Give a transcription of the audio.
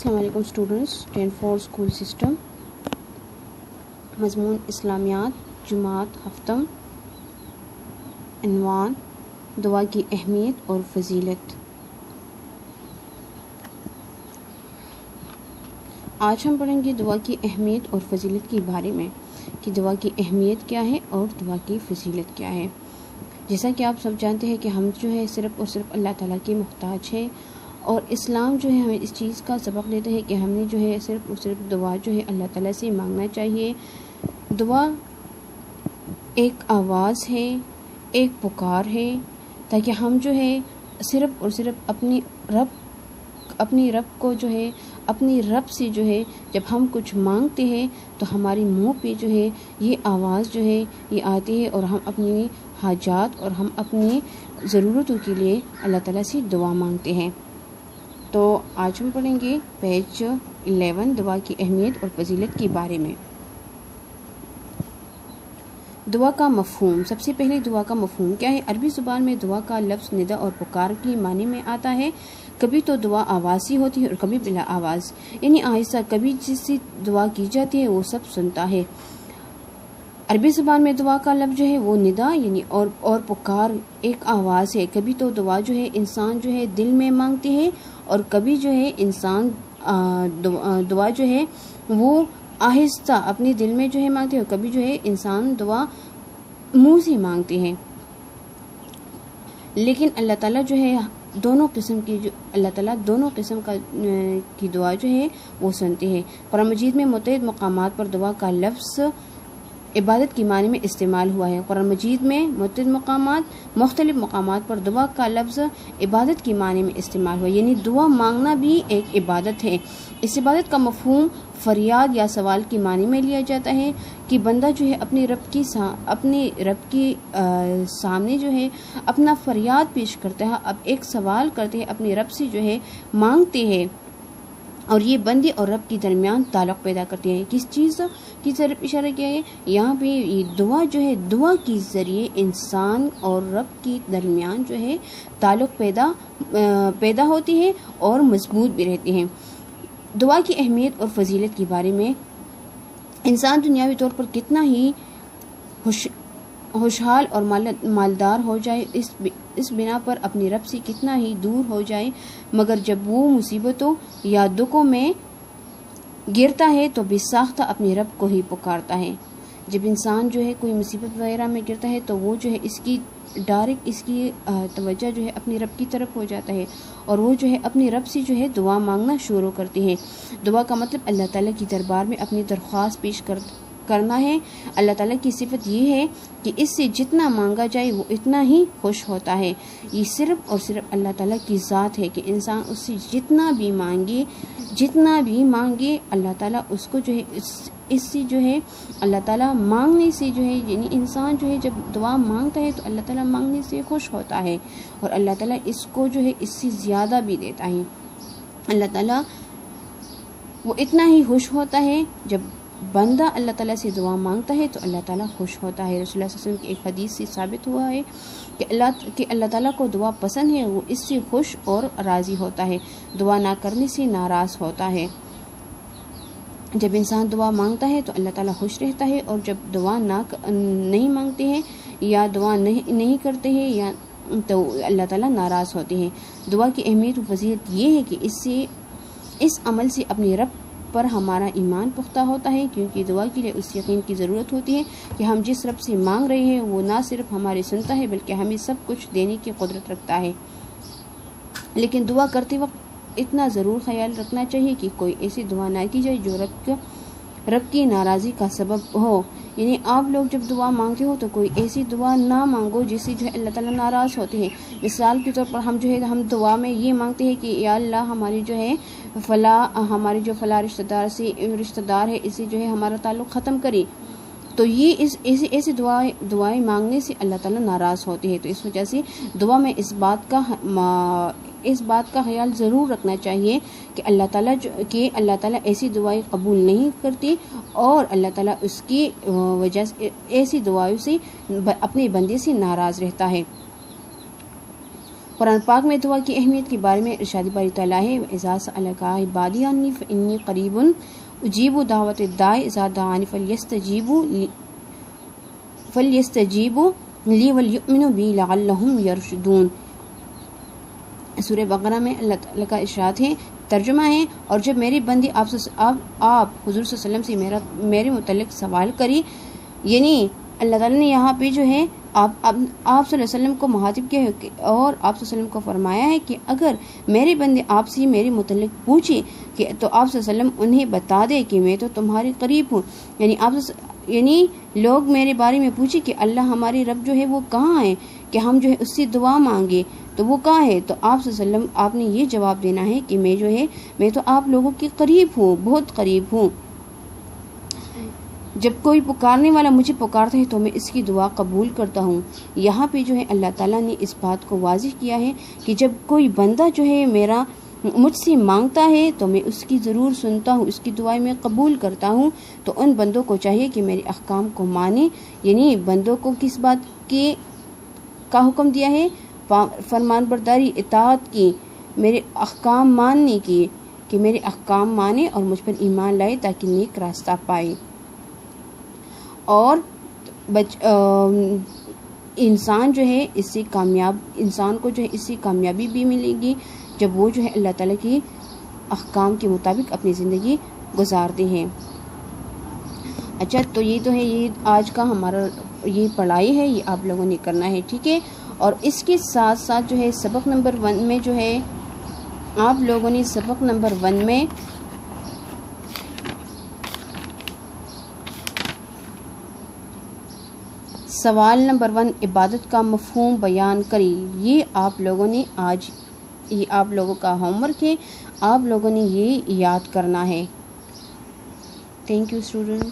السلام علیکم students 10 school system مضمون اسلامیات جماعت ہفتم عنوان دعا کی اہمیت اور فضیلت۔ آج ہم پڑھیں گے دعا کی اہمیت اور فضیلت کے بارے میں کہ دعا کی اہمیت کیا ہے اور دعا کی فضیلت کیا ہے۔ جیسا کہ آپ سب جانتے ہیں کہ ہم جو ہے صرف اور صرف اللہ تعالیٰ کے محتاج ہیں، اور اسلام جو ہے ہمیں اس چیز کا سبق دیتا ہے کہ ہم نے جو ہے صرف اور صرف دعا جو ہے اللہ تعالیٰ سے مانگنا چاہیے۔ دعا ایک آواز ہے، ایک پکار ہے، تاکہ ہم جو ہے صرف اور صرف اپنی رب کو جو ہے اپنی رب سے جو ہے جب ہم کچھ مانگتے ہیں تو ہماری منہ پہ جو ہے یہ آواز جو ہے یہ آتی ہے، اور ہم اپنی حاجات اور ہم اپنی ضرورتوں کے لیے اللہ تعالیٰ سے دعا مانگتے ہیں۔ تو آج ہم پڑھیں گے پیج 11 دعا کی اہمیت اور فضیلت کے بارے میں۔ دعا کا مفہوم۔ سب سے پہلے دعا کا مفہوم کیا ہے؟ عربی زبان میں دعا کا لفظ ندا اور پکار کے معنی میں آتا ہے۔ کبھی تو دعا آوازی ہوتی ہے اور کبھی بلا آواز، یعنی آہستہ، کبھی جس سے دعا کی جاتی ہے وہ سب سنتا ہے۔ عربی زبان میں دعا کا لفظ جو ہے وہ ندا یعنی اور پکار ایک آواز ہے۔ کبھی تو دعا جو ہے انسان جو ہے دل میں مانگتے ہیں، اور کبھی جو ہے انسان دعا جو ہے وہ آہستہ اپنے دل میں جو ہے مانگتے ہیں، اور کبھی جو ہے انسان دعا منہ سے مانگتے ہیں۔ لیکن اللہ تعالیٰ جو ہے دونوں قسم کی دعا جو ہے وہ سنتے ہیں۔ قرآن مجید میں متعدد مقامات پر دعا کا لفظ عبادت کی معنی میں استعمال ہوا ہے۔ قرآن مجید میں مختلف مقامات پر دعا کا لفظ عبادت کی معنی میں استعمال ہوا، یعنی دعا مانگنا بھی ایک عبادت ہے۔ اس عبادت کا مفہوم فریاد یا سوال کی معنی میں لیا جاتا ہے کہ بندہ جو ہے اپنے رب کی سامنے جو ہے اپنا فریاد پیش کرتا ہے، اب ایک سوال کرتے ہیں، اپنے رب سے جو ہے مانگتے ہیں، اور یہ بندے اور رب کے درمیان تعلق پیدا کرتے ہیں۔ کس چیز کی طرف اشارہ کیا ہے؟ یہاں پہ یہ دعا جو ہے دعا کے ذریعے انسان اور رب کے درمیان جو ہے تعلق پیدا ہوتی ہے اور مضبوط بھی رہتے ہیں۔ دعا کی اہمیت اور فضیلت کے بارے میں انسان دنیاوی طور پر کتنا ہی خوشحال اور مالدار ہو جائے، اس بنا پر اپنے رب سے کتنا ہی دور ہو جائے، مگر جب وہ مصیبتوں یا دکھوں میں گرتا ہے تو بے ساختہ اپنے رب کو ہی پکارتا ہے۔ جب انسان جو ہے کوئی مصیبت وغیرہ میں گرتا ہے تو وہ جو ہے اس کی توجہ جو ہے اپنی رب کی طرف ہو جاتا ہے، اور وہ جو ہے اپنی رب سے جو ہے دعا مانگنا شروع کرتے ہیں۔ دعا کا مطلب اللہ تعالیٰ کی دربار میں اپنی درخواست پیش کرنا ہے۔ اللہ تعالیٰ کی صفت یہ ہے کہ اس سے جتنا مانگا جائے وہ اتنا ہی خوش ہوتا ہے۔ یہ صرف اور صرف اللہ تعالیٰ کی ذات ہے کہ انسان اس سے جتنا بھی مانگے اللہ تعالیٰ اس کو جو ہے اس سے جو ہے اللہ تعالیٰ مانگنے سے جو ہے، یعنی انسان جو ہے جب دعا مانگتا ہے تو اللہ تعالیٰ مانگنے سے خوش ہوتا ہے، اور اللہ تعالیٰ اس کو جو ہے اس سے زیادہ بھی دیتا ہے۔ اللہ تعالیٰ وہ اتنا ہی خوش ہوتا ہے جب بندہ اللہ تعالیٰ سے دعا مانگتا ہے تو اللہ تعالیٰ خوش ہوتا ہے۔ رسول اللہ صلی اللہ علیہ وسلم کی ایک حدیث سے ثابت ہوا ہے کہ اللہ تعالیٰ کو دعا پسند ہے، وہ اس سے خوش اور راضی ہوتا ہے، دعا نہ کرنے سے ناراض ہوتا ہے۔ جب انسان دعا مانگتا ہے تو اللہ تعالیٰ خوش رہتا ہے، اور جب دعا نہیں مانگتے ہیں یا دعا نہیں کرتے ہیں تو اللہ تعالیٰ ناراض ہوتے ہیں۔ دعا کی اہمیت و فضیلت یہ ہے کہ اس عمل سے اپنے رب پر ہمارا ایمان پختہ ہوتا ہے، کیونکہ دعا کے لیے اس یقین کی ضرورت ہوتی ہے کہ ہم جس رب سے مانگ رہے ہیں وہ نہ صرف ہماری سنتا ہے بلکہ ہمیں سب کچھ دینے کی قدرت رکھتا ہے۔ لیکن دعا کرتے وقت اتنا ضرور خیال رکھنا چاہیے کہ کوئی ایسی دعا نہ کی جائے جو رب کی ناراضی کا سبب ہو، یعنی آپ لوگ جب دعا مانگتے ہو تو کوئی ایسی دعا نہ مانگو جس سے جو ہے اللہ تعالیٰ ناراض ہوتے ہیں۔ مثال کے طور پر ہم دعا میں یہ مانگتے ہیں کہ یا اللہ ہماری جو ہے ہمارے جو فلاں رشتہ دار ہے اسے جو ہے ہمارا تعلق ختم کرے، تو یہ ایسی دعائیں مانگنے سے اللہ تعالیٰ ناراض ہوتے ہیں۔ تو اس وجہ سے دعا میں اس بات کا خیال ضرور رکھنا چاہیے کہ اللہ تعالیٰ ایسی دعائیں قبول نہیں کرتی، اور اللہ تعالیٰ اس کی وجہ سے ایسی دعائوں سے اپنے بندے سے ناراض رہتا ہے۔ قرآن پاک میں دعا کی اہمیت کے بارے میں ارشاد باری تعالیٰ ہے اذا سألک عبادی عنی فانی قریب اجیب دعوت الداعی اذا دعانی فلیستجیبوا لی ولیؤمنوا بی لعلہم یرشدون۔ سورہ بقرہ میں اللہ تعالیٰ کا ارشاد ہے، ترجمہ ہے، اور جب میری بندی آپ حضور صلی اللہ علیہ وسلم سے میرے متعلق سوال کری، یعنی اللہ تعالیٰ نے یہاں پہ جو ہے آپ صلی اللہ علیہ وسلم کو مخاطب کیا ہے اور آپ صلی اللہ علیہ وسلم کو فرمایا ہے کہ اگر میرے بندے آپ سے میرے متعلق پوچھے کہ تو آپ صلی اللہ علیہ وسلم انہیں بتا دے کہ میں تو تمہارے قریب ہوں، یعنی لوگ میرے بارے میں پوچھے کہ اللہ ہمارے رب جو ہے وہ کہاں ہے، کہ ہم جو ہے اس سے دعا مانگے تو وہ کہاں ہے، تو آپ صلی اللہ علیہ وسلم آپ نے یہ جواب دینا ہے کہ میں تو آپ لوگوں کے قریب ہوں، بہت قریب ہوں۔ جب کوئی پکارنے والا مجھے پکارتا ہے تو میں اس کی دعا قبول کرتا ہوں۔ یہاں پہ جو ہے اللہ تعالیٰ نے اس بات کو واضح کیا ہے کہ جب کوئی بندہ جو ہے مجھ سے مانگتا ہے تو میں اس کی ضرور سنتا ہوں، اس کی دعائیں میں قبول کرتا ہوں۔ تو ان بندوں کو چاہیے کہ میرے احکام کو مانے، یعنی بندوں کو کس بات کا حکم دیا ہے، فرمان برداری، اطاعت کی، میرے احکام ماننے کی، کہ میرے احکام مانے اور مجھ پر ایمان لائے تاکہ نیک راستہ پائے۔ اور انسان جو ہے انسان کو جو ہے اس سے کامیابی بھی ملے گی جب وہ جو ہے اللہ تعالیٰ کی احکام کے مطابق اپنی زندگی گزارتے ہیں۔ اچھا، تو یہ تو ہے، یہ آج کا ہمارا یہ پڑھائی ہے، یہ آپ لوگوں نے کرنا ہے، ٹھیک ہے۔ اور اس کے ساتھ ساتھ جو ہے سبق نمبر 1 میں جو ہے آپ لوگوں نے سبق نمبر 1 میں سوال نمبر 1 عبادت کا مفہوم بیان کری، یہ آپ لوگوں نے یہ آپ لوگوں کا ہوم ورک ہے، آپ لوگوں نے یہ یاد کرنا ہے۔ Thank you student.